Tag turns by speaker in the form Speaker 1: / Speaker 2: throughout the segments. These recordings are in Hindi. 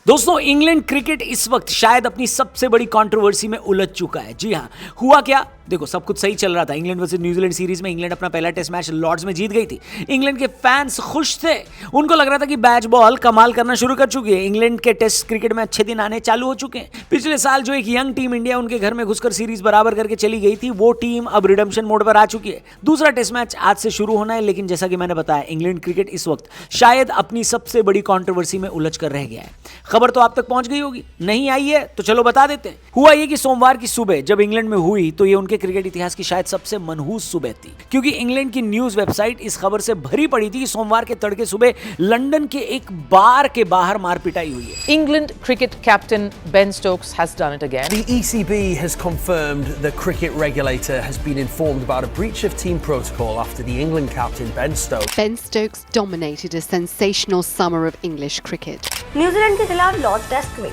Speaker 1: दोस्तों, इंग्लैंड क्रिकेट इस वक्त शायद अपनी सबसे बड़ी कंट्रोवर्सी में उलझ चुका है। जी हाँ, हुआ क्या? देखो, सब कुछ सही चल रहा था। इंग्लैंड वर्सेस न्यूजीलैंड सीरीज में इंग्लैंड अपना पहला टेस्ट मैच लॉर्ड्स में जीत गई थी। इंग्लैंड के फैंस खुश थे, उनको लग रहा था कि बैच बॉल कमाल करना शुरू कर चुकी है। इंग्लैंड के टेस्ट क्रिकेट में अच्छे दिन आने चालू हो चुके हैं। पिछले साल जो एक यंग टीम इंडिया उनके घर में घुसकर सीरीज बराबर करके चली गई थी, वो टीम अब रिडेम्पशन मोड पर आ चुकी है। दूसरा टेस्ट मैच आज से शुरू होना है, लेकिन जैसा कि मैंने बताया, इंग्लैंड क्रिकेट इस वक्त शायद अपनी सबसे बड़ी कंट्रोवर्सी में उलझ कर रह गया है। खबर तो आप तक पहुंच गई होगी, नहीं आई है तो चलो बता देते हैं। हुआ ये कि सोमवार की सुबह जब इंग्लैंड में हुई तो ये उनके क्रिकेट इतिहास की शायद सबसे मनहूस सुबह थी, क्योंकि इंग्लैंड की न्यूज वेबसाइट इस खबर से भरी पड़ी थी कि सोमवार के तड़के सुबह लंदन के एक बार के बाहर मार पिटाई हुई है।
Speaker 2: England cricket captain Ben Stokes has done it again.
Speaker 3: The ECB has confirmed the cricket regulator has been informed about a breach of team protocol after the England captain Ben Stokes.
Speaker 4: Ben Stokes dominated a sensational summer of English cricket.
Speaker 5: New Zealand के खिलाफ लॉर्ड्स टेस्ट में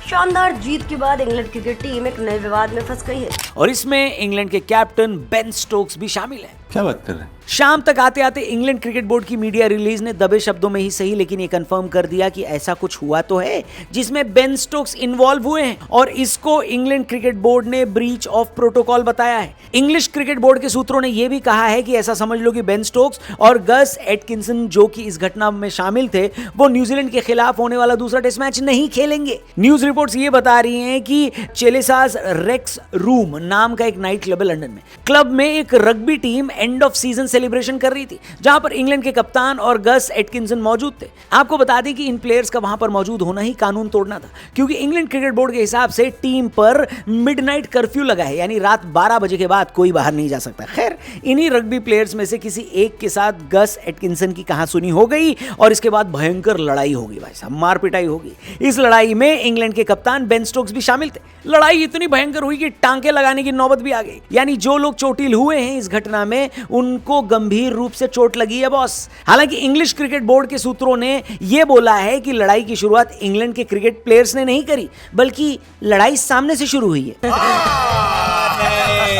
Speaker 5: शानदार जीत के बाद इंग्लैंड क्रिकेट टीम एक नए विवाद में फंस गई है
Speaker 1: और इसमें इंग्लैंड के कैप्टन बेन स्टोक्स भी शामिल है।
Speaker 6: क्या बात कर रहे हैं?
Speaker 1: शाम तक आते आते इंग्लैंड क्रिकेट बोर्ड की मीडिया रिलीज ने दबे शब्दों में ही सही, लेकिन ये कंफर्म कर दिया कि ऐसा कुछ हुआ तो है जिसमें बेन स्टोक्स इन्वॉल्व हुए हैं, और इसको इंग्लैंड क्रिकेट बोर्ड ने ब्रीच ऑफ प्रोटोकॉल बताया है। इंग्लिश क्रिकेट बोर्ड के सूत्रों ने यह भी कहा है कि ऐसा समझ लो कि बेन स्टोक्स और गस एटकिंसन, जो कि इस घटना में शामिल थे, वो न्यूजीलैंड के खिलाफ होने वाला दूसरा टेस्ट मैच नहीं खेलेंगे। न्यूज रिपोर्ट्स ये बता रही हैं कि चेलेसास रेक्स रूम नाम का एक नाइट क्लब है लंदन में। क्लब में एक rugby team end off season celebration कर रही थी, जहां पर इंग्लैंड के कप्तान और गस एटकिंसन मौजूद थे। आपको बता दें कि इन प्लेयर्स का वहां पर मौजूद होना ही कानून तोड़ना था, क्योंकि इंग्लैंड क्रिकेट बोर्ड के हिसाब से टीम पर मिडनाइट कर्फ्यू लगा है, यानी रात 12 बजे के बाद कोई बाहर नहीं जा सकता। खैर, इन्हीं रग्बी प्लेयर्स में से किसी एक के साथ गस एटकिंसन की कहासुनी हो गई और इसके बाद भयंकर लड़ाई होगी। भाई साहब, मार पिटाई होगी। इस लड़ाई में इंग्लैंड के कप्तान बेन स्टोक्स भी शामिल थे। लड़ाई इतनी भयंकर हुई कि टांके लगाने की नौबत भी आ गई, यानी जो लोग चोटिल हुए हैं इस घटना में उनको गंभीर रूप से चोट लगी है बॉस। हालांकि इंग्लिश क्रिकेट बोर्ड के सूत्रों ने यह बोला है कि लड़ाई की शुरुआत इंग्लैंड के क्रिकेट प्लेयर्स ने नहीं करी, बल्कि लड़ाई सामने से शुरू हुई है।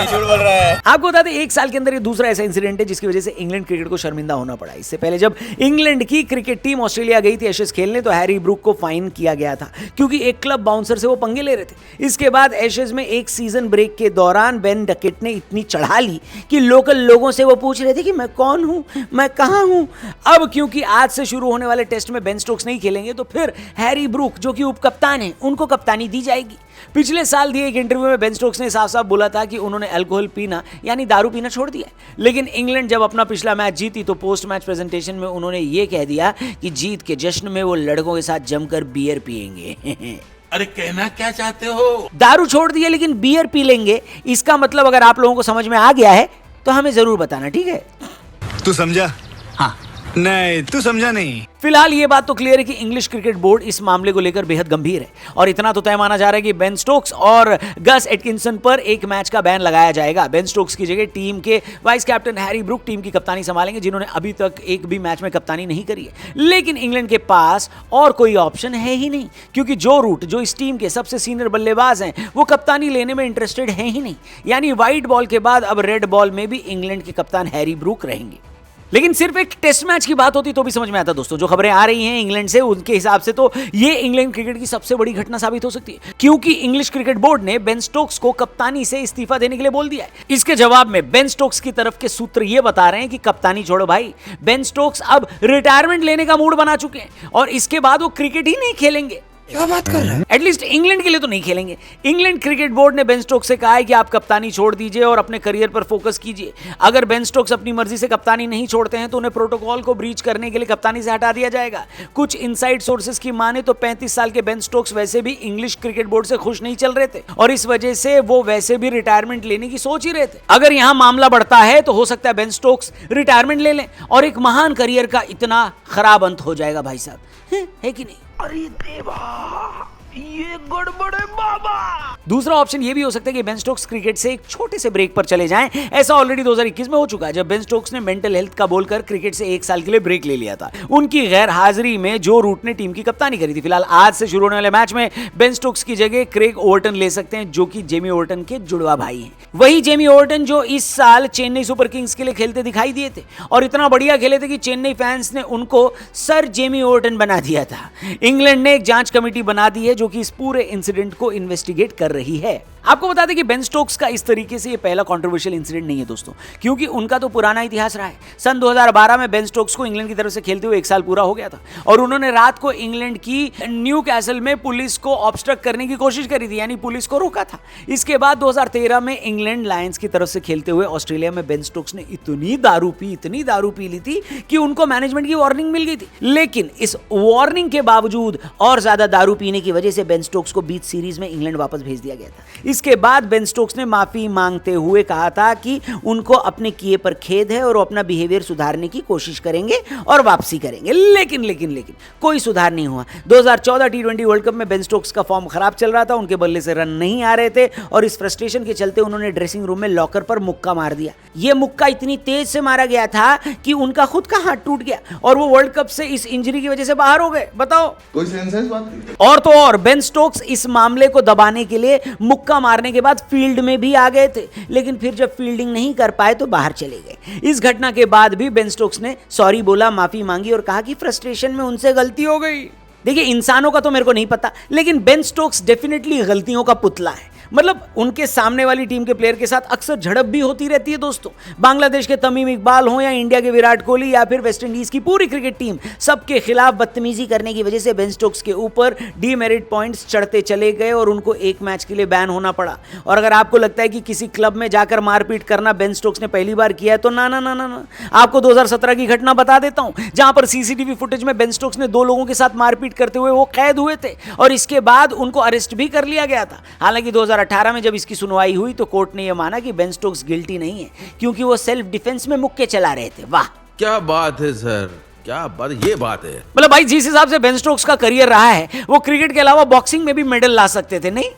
Speaker 6: झूठ बोल रहा है।
Speaker 1: आपको बता दें, एक साल के अंदर ये दूसरा ऐसा इंसिडेंट है जिसकी वजह से इंग्लैंड क्रिकेट को शर्मिंदा होना पड़ा। इससे पहले जब इंग्लैंड की क्रिकेट टीम ऑस्ट्रेलिया गई थी एशेज खेलने, तो हैरी ब्रूक को फाइन किया गया था, क्योंकि एक क्लब बाउंसर से वो पंगे ले रहे थे। इसके बाद एशेज में एक सीजन ब्रेक के दौरान बेन डकेट ने इतनी चढ़ा ली कि लोकल लोगों से वो पूछ रहे थे कि मैं कौन हूं, मैं कहां हूं। अब क्योंकि आज से शुरू होने वाले टेस्ट में बेन स्टोक्स नहीं खेलेंगे, तो फिर हैरी ब्रूक, जो कि उप कप्तान है, उनको कप्तानी दी जाएगी। पिछले साल दिए एक इंटरव्यू में बेन स्टोक्स ने साफ साफ बोला था कि उन्होंने अल्कोहल पीना यानी दारू पीना छोड़ दिया। लेकिन इंग्लैंड जब अपना पिछला मैच जीती तो पोस्ट मैच प्रेजेंटेशन में उन्होंने ये कह दिया कि जीत के जश्न में वो लड़कों के साथ जमकर बियर पिएंगे।
Speaker 6: अरे कहना क्या चाहते हो?
Speaker 1: दारू छोड़ दिए लेकिन बियर पी लेंगे। इसका मतलब अगर आप लोगों को समझ में आ गया है तो हमें जरूर बताना, ठीक है?
Speaker 7: तू समझा?
Speaker 1: हाँ।
Speaker 7: नहीं, तू समझा नहीं।
Speaker 1: फिलहाल ये बात तो क्लियर है कि इंग्लिश क्रिकेट बोर्ड इस मामले को लेकर बेहद गंभीर है, और इतना तो तय माना जा रहा है कि बेन स्टोक्स और गस एटकिंसन पर एक मैच का बैन लगाया जाएगा। बेन स्टोक्स की जगह टीम के vice captain Harry Brook team की कप्तानी संभालेंगे, जिन्होंने अभी तक एक भी मैच में कप्तानी नहीं करी है। लेकिन इंग्लैंड के पास और कोई ऑप्शन है ही नहीं, क्योंकि जो रूट जो इस टीम के सबसे सीनियर बल्लेबाज हैं वो कप्तानी लेने में इंटरेस्टेड है ही नहीं। यानी व्हाइट बॉल के बाद अब रेड बॉल में भी इंग्लैंड के कप्तान हैरी ब्रूक रहेंगे। लेकिन सिर्फ एक टेस्ट मैच की बात होती तो भी समझ में आता दोस्तों। जो खबरें आ रही हैं इंग्लैंड से, उनके हिसाब से तो ये इंग्लैंड क्रिकेट की सबसे बड़ी घटना साबित हो सकती है, क्योंकि इंग्लिश क्रिकेट बोर्ड ने बेन स्टोक्स को कप्तानी से इस्तीफा देने के लिए बोल दिया है। इसके जवाब में बेन स्टोक्स की तरफ के सूत्र ये बता रहे हैं कि कप्तानी छोड़ो भाई, बेन स्टोक्स अब रिटायरमेंट लेने का मूड बना चुके हैं और इसके बाद वो क्रिकेट ही नहीं खेलेंगे।
Speaker 7: क्या बात कर रहा है?
Speaker 1: एटलीस्ट इंग्लैंड के लिए तो नहीं खेलेंगे। इंग्लैंड क्रिकेट बोर्ड ने बेन स्टोक्स से कहा है कि आप कप्तानी छोड़ दीजिए और अपने करियर पर फोकस कीजिए। अगर बेन स्टोक्स अपनी मर्जी से कप्तानी नहीं छोड़ते हैं तो उन्हें प्रोटोकॉल को ब्रीच करने के लिए कप्तानी से हटा दिया जाएगा। कुछ इनसाइड सोर्सेज की माने तो 35 साल के बेन स्टोक्स वैसे भी इंग्लिश क्रिकेट बोर्ड से खुश नहीं चल रहे थे और इस वजह से वो वैसे भी रिटायरमेंट लेने की सोच ही रहे थे। अगर यहां मामला बढ़ता है तो हो सकता है बेन स्टोक्स रिटायरमेंट ले लें और एक महान करियर का इतना खराब अंत हो जाएगा भाई साहब, है कि नहीं?
Speaker 7: अरे देवा, ये गड़बड़ है बाबा।
Speaker 1: दूसरा ऑप्शन ये भी हो सकता है कि बेन स्टोक्स क्रिकेट से एक छोटे से ब्रेक पर चले जाएं। ऐसा ऑलरेडी 2021 में हो चुका है जब बेन स्टोक्स ने मेंटल हेल्थ का बोलकर क्रिकेट से 1 साल के लिए ब्रेक ले लिया था। उनकी गैर हाजिरी में जो रूट ने टीम की कप्तानी करी थी। फिलहाल आज से शुरू होने वाले मैच में बेन स्टोक्स की जगह क्रेग ओवर्टन ले सकते हैं, जो कि जेमी ओवर्टन के जुड़वा भाई हैं। वही जेमी ओवर्टन जो इस साल चेन्नई सुपर किंग्स के लिए खेलते दिखाई दिए थे और इतना बढ़िया खेले थे कि चेन्नई फैंस ने उनको सर जेमी ओवर्टन बना दिया था। इंग्लैंड ने एक जांच कमेटी बना दी है जो कि इस पूरे इंसिडेंट को इन्वेस्टिगेट कर रही है। आपको बता दें कि बेन स्टोक्स का इस तरीके से ये पहला कंट्रोवर्शियल इंसिडेंट नहीं है दोस्तों, क्योंकि उनका तो पुराना इतिहास रहा है। सन 2012 में बेन स्टोक्स को इंग्लैंड की तरफ से खेलते हुए 1 साल पूरा हो गया था और उन्होंने रात को इंग्लैंड की न्यू कैसल में पुलिस को ऑब्स्ट्रक्ट करने की कोशिश करी थी, यानी पुलिस को रोका था। इसके बाद 2013 में इंग्लैंड लायंस की तरफ से खेलते हुए ऑस्ट्रेलिया में बेन स्टोक्स ने इतनी दारू पी ली थी कि उनको मैनेजमेंट की वार्निंग मिल गई थी। लेकिन इस वार्निंग के बावजूद और ज्यादा दारू पीने की वजह से बेन स्टोक्स को बीच सीरीज में इंग्लैंड वापस भेज दिया गया था। इसके बाद बेन स्टोक्स ने माफी मांगते हुए कहा था कि उनको अपने किए पर खेद है और वो अपना बिहेवियर सुधारने की कोशिश करेंगे और वापसी करेंगे। लेकिन कोई सुधार नहीं हुआ। 2014 T20 वर्ल्ड कप में बेन स्टोक्स का फॉर्म खराब चल रहा था, उनके बल्ले से रन नहीं आ रहे थे और इस फ्रस्ट्रेशन के चलते उन्होंने ड्रेसिंग रूम में लॉकर पर मुक्का मार दिया। यह मुक्का इतनी तेज से मारा गया था कि उनका खुद का हाथ टूट गया और वो वर्ल्ड कप से इस इंजरी की वजह से बाहर हो गए। बताओ,
Speaker 8: कोई सेंस है इस बात की?
Speaker 1: और तो और बेन स्टोक्स इस मामले को दबाने के लिए मुक्का मारने के बाद फील्ड में भी आ गए थे, लेकिन फिर जब फील्डिंग नहीं कर पाए तो बाहर चले गए। इस घटना के बाद भी बेन स्टोक्स ने सॉरी बोला, माफी मांगी और कहा कि फ्रस्ट्रेशन में उनसे गलती हो गई। देखिए, इंसानों का तो मेरे को नहीं पता, लेकिन बेन स्टोक्स डेफिनेटली गलतियों का पुतला है। मतलब उनके सामने वाली टीम के प्लेयर के साथ अक्सर झड़प भी होती रहती है दोस्तों। बांग्लादेश के तमीम इकबाल हो या इंडिया के विराट कोहली या फिर वेस्ट इंडीज की पूरी क्रिकेट टीम, सबके खिलाफ बदतमीजी करने की वजह से बेन स्टोक्स के ऊपर डीमेरिट पॉइंट्स चढ़ते चले गए और उनको एक मैच के लिए बैन होना पड़ा। और अगर आपको लगता है कि किसी क्लब में जाकर मारपीट करना बेन स्टोक्स ने पहली बार किया है तो ना, आपको 2017 की घटना बता देता हूं, जहां पर सीसीटीवी फुटेज में बेन स्टोक्स ने 2 लोगों के साथ मारपीट करते हुए वो कैद हुए थे और इसके बाद उनको अरेस्ट भी कर लिया गया था। हालांकि 2018 में जब इसकी सुनवाई हुई तो कोर्ट ने यह माना कि बेन स्टोक्स गिल्टी नहीं है, क्योंकि वो सेल्फ डिफेंस में मुक्के चला रहे थे। वाह,
Speaker 6: क्या बात है सर, क्या बात, ये बात है।
Speaker 1: मतलब भाई, जिस हिसाब से बेन स्टोक्स का करियर रहा है, वो क्रिकेट के अलावा बॉक्सिंग में भी मेडल ला सकते थे। नहीं,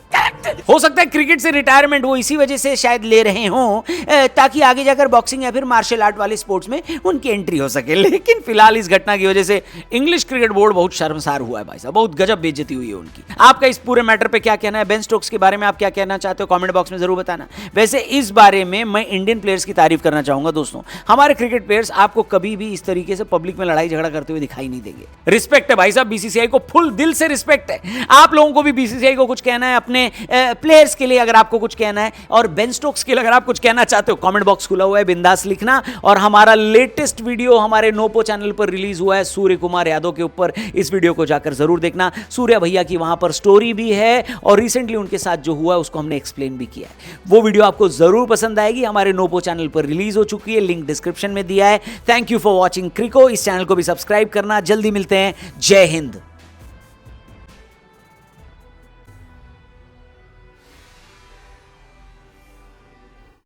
Speaker 1: हो सकता है क्रिकेट से रिटायरमेंट वो इसी वजह से शायद ले रहे हों ताकि आगे जाकर बॉक्सिंग या फिर मार्शल आर्ट वाले स्पोर्ट्स में उनकी एंट्री हो सके। लेकिन फिलहाल इस घटना की वजह से इंग्लिश क्रिकेट बोर्ड बहुत शर्मसार हुआ है भाई साहब, बहुत गजब बेइज्जती हुई है उनकी। आपका इस पूरे मैटर पे क्या कहना है? बेन स्टोक्स के बारे में आप क्या कहना चाहते हो? कमेंट बॉक्स में जरूर बताना। वैसे इस बारे में मैं इंडियन प्लेयर्स की तारीफ करना चाहूंगा दोस्तों। हमारे क्रिकेट प्लेयर्स आपको कभी भी इस तरीके से पब्लिक में लड़ाई झगड़ा करते हुए दिखाई नहीं देंगे। रिस्पेक्ट है भाई साहब, बीसीसीआई को फुल दिल से रिस्पेक्ट है। आप लोगों को भी बीसीसीआई को कुछ कहना है अपने प्लेयर्स के लिए, अगर आपको कुछ कहना है, और बेन स्टोक्स के लिए अगर आप कुछ कहना चाहते हो, कमेंट बॉक्स खुला हुआ है, बिंदास लिखना। और हमारा लेटेस्ट वीडियो हमारे नोपो चैनल पर रिलीज हुआ है सूर्य कुमार यादव के ऊपर, इस वीडियो को जाकर जरूर देखना। सूर्य भैया की वहां पर स्टोरी भी है और रिसेंटली उनके साथ जो हुआ उसको हमने एक्सप्लेन भी किया है। वो वीडियो आपको जरूर पसंद आएगी, हमारे नोपो चैनल पर रिलीज हो चुकी है, लिंक डिस्क्रिप्शन में दिया है। Thank you for watching crico. इस चैनल को भी सब्सक्राइब करना। जल्दी मिलते हैं। जय हिंद।